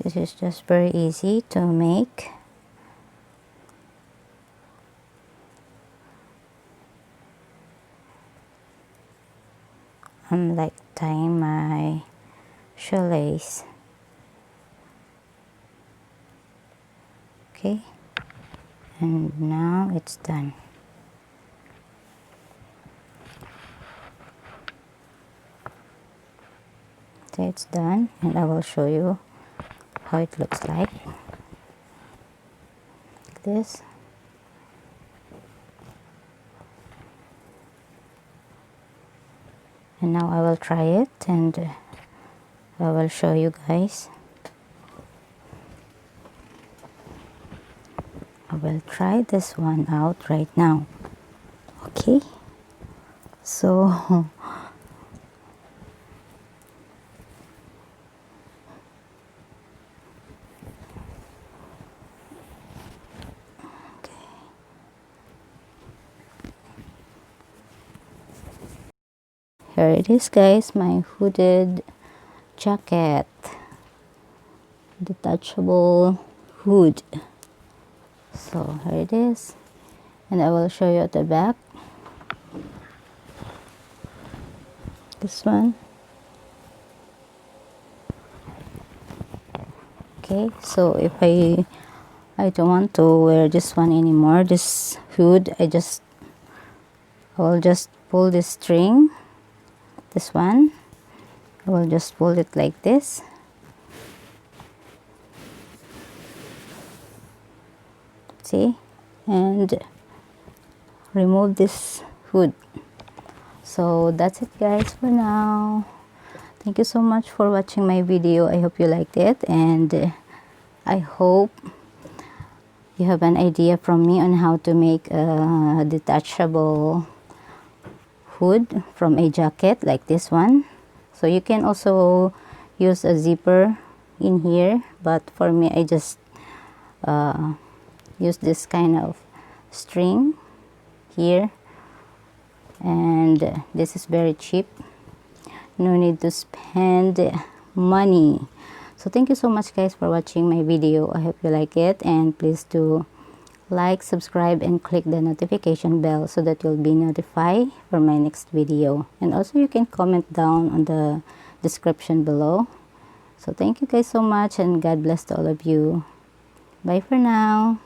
This is just very easy to make. I'm like tying my shoelace. Okay, and now it's done. So it's done, and I will show you how it looks like this. And now I will try it, and I will show you guys. I will try this one out right now. Okay, so here it is, guys, my hooded jacket, detachable hood. So here it is, and I will show you at the back. This one. Okay, so if I don't want to wear this one anymore, this hood, I will just pull this string, this one, I will just pull it like this. See, and remove this hood. So that's it, guys, for now. Thank you so much for watching my video. I hope you liked it, and I hope you have an idea from me on how to make a detachable hood from a jacket like this one. So you can also use a zipper in here, but for me, I just use this kind of string here, and this is very cheap. No need to spend money. So thank you so much, guys, for watching my video. I hope you like it, and please do like, subscribe, and click the notification bell so that you'll be notified for my next video. And also you can comment down on the description below. So thank you guys so much, and God bless to all of you. Bye for now.